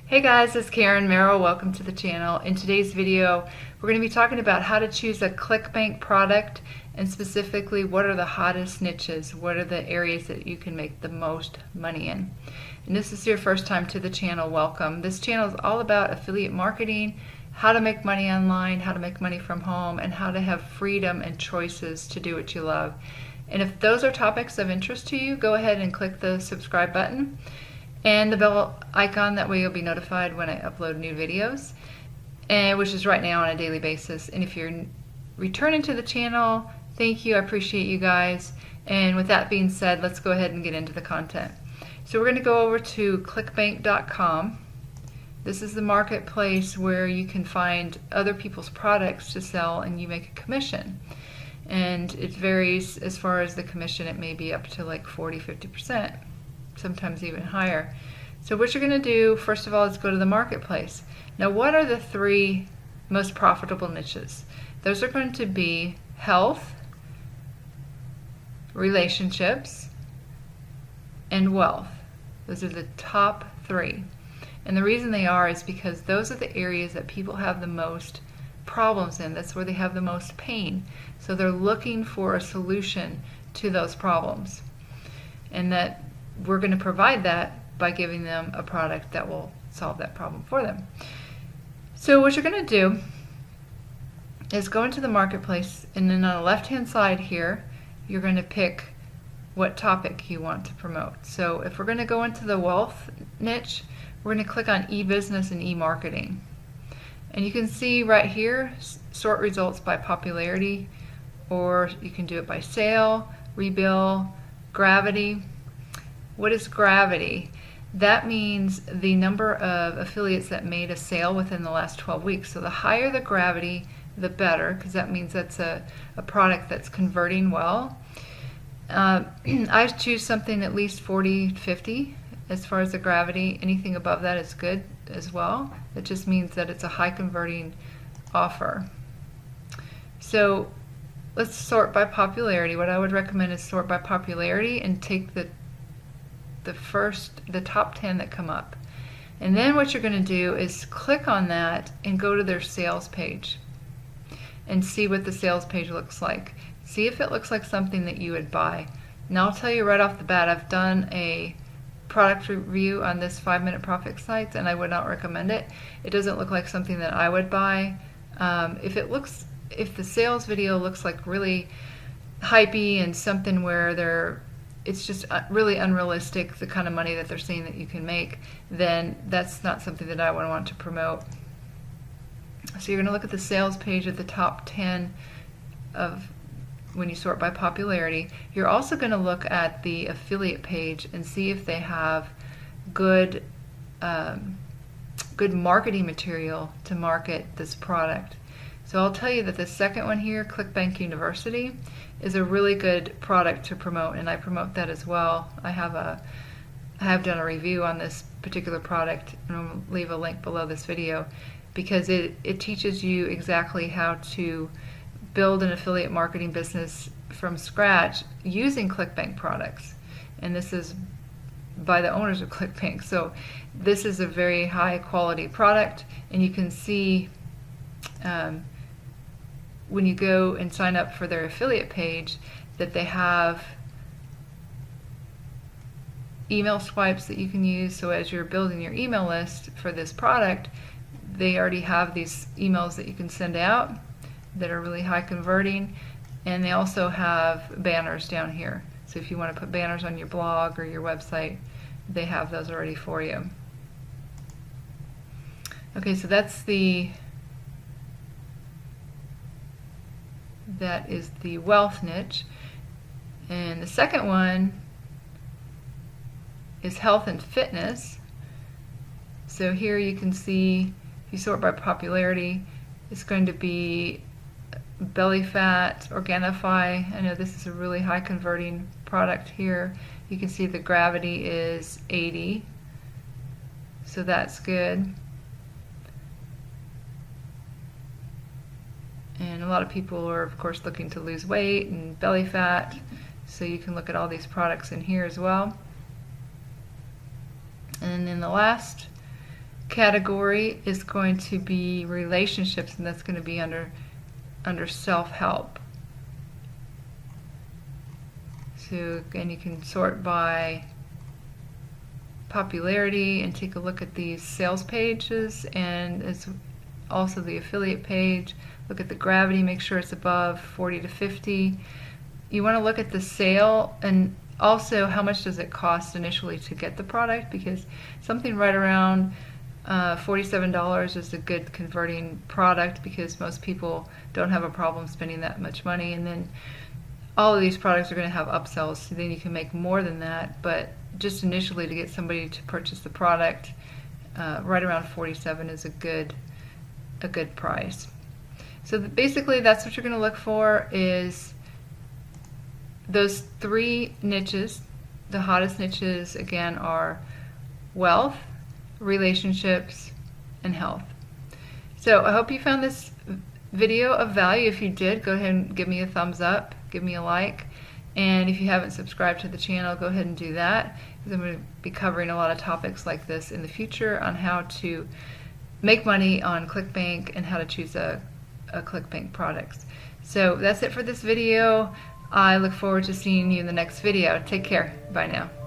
Hey guys, it's Karen Merrill. Welcome to the channel. In today's video, we're going to be talking about how to choose a Clickbank product and specifically what are the hottest niches, what are the areas that you can make the most money in. And this is your first time to the channel, welcome. This channel is all about affiliate marketing, how to make money online, how to make money from home, and how to have freedom and choices to do what you love. And if those are topics of interest to you, go ahead and click the subscribe button and the bell icon. That way you'll be notified when I upload new videos, which is right now on a daily basis. And if you're returning to the channel, thank you. I appreciate you guys. And with that being said, let's go ahead and get into the content. So we're going to go over to clickbank.com. This is the marketplace where you can find other people's products to sell and you make a commission. And it varies as far as the commission. It may be up to like 40–50%. Sometimes even higher. So what you're going to do, first of all, is go to the marketplace. Now, what are the three most profitable niches? Those are going to be health, relationships, and wealth. Those are the top three. And the reason they are is because those are the areas that people have the most problems in. That's where they have the most pain. So they're looking for a solution to those problems. And that we're going to provide that by giving them a product that will solve that problem for them. So what you're going to do is go into the marketplace, and then on the left hand side here you're going to pick what topic you want to promote. So if we're going to go into the wealth niche, we're going to click on e-business and e-marketing, and you can see right here sort results by popularity, or you can do it by sale, rebill, gravity. What is gravity? That means the number of affiliates that made a sale within the last 12 weeks. So the higher the gravity, the better, because that means that's a product that's converting well. I choose something at least 40–50 as far as the gravity. Anything above that is good as well. It just means that it's a high converting offer. So let's sort by popularity. What I would recommend is sort by popularity and take the top 10 that come up. And then what you're going to do is click on that and go to their sales page and see what the sales page looks like. See if it looks like something that you would buy. Now I'll tell you right off the bat, I've done a product review on this 5-minute profit sites and I would not recommend it. It doesn't look like something that I would buy. If the sales video looks like really hypey and something where it's just really unrealistic, the kind of money that they're saying that you can make, then that's not something that I would want to promote. So you're going to look at the sales page at the top 10 of when you sort by popularity. You're also going to look at the affiliate page and see if they have good marketing material to market this product. So I'll tell you that the second one here, Clickbank University, is a really good product to promote, and I promote that as well. I have done a review on this particular product, and I'll leave a link below this video, because it teaches you exactly how to build an affiliate marketing business from scratch using Clickbank products. And this is by the owners of Clickbank. So this is a very high quality product, and you can see when you go and sign up for their affiliate page that they have email swipes that you can use. So as you're building your email list for this product, they already have these emails that you can send out that are really high converting, and they also have banners down here. So if you want to put banners on your blog or your website, they have those already for you. Okay, so that is the wealth niche. And the second one is health and fitness. So here you can see, if you sort by popularity, it's going to be belly fat, Organifi. I know this is a really high converting product here. You can see the gravity is 80, so that's good. And a lot of people are, of course, looking to lose weight and belly fat, so you can look at all these products in here as well. And then the last category is going to be relationships, and that's going to be under self-help. So again, you can sort by popularity and take a look at these sales pages, and it's also the affiliate page. Look at the gravity, make sure it's above 40 to 50. You want to look at the sale, and also how much does it cost initially to get the product, because something right around $47 is a good converting product, because most people don't have a problem spending that much money. And then all of these products are going to have upsells, so then you can make more than that. But just initially, to get somebody to purchase the product, right around 47 is a good price. So basically, that's what you're going to look for, is those 3 niches. The hottest niches again are wealth, relationships, and health. So I hope you found this video of value. If you did, go ahead and give me a thumbs up, give me a like, and if you haven't subscribed to the channel, go ahead and do that, because I'm going to be covering a lot of topics like this in the future on how to make money on Clickbank and how to choose a Clickbank product. So that's it for this video. I look forward to seeing you in the next video. Take care. Bye now.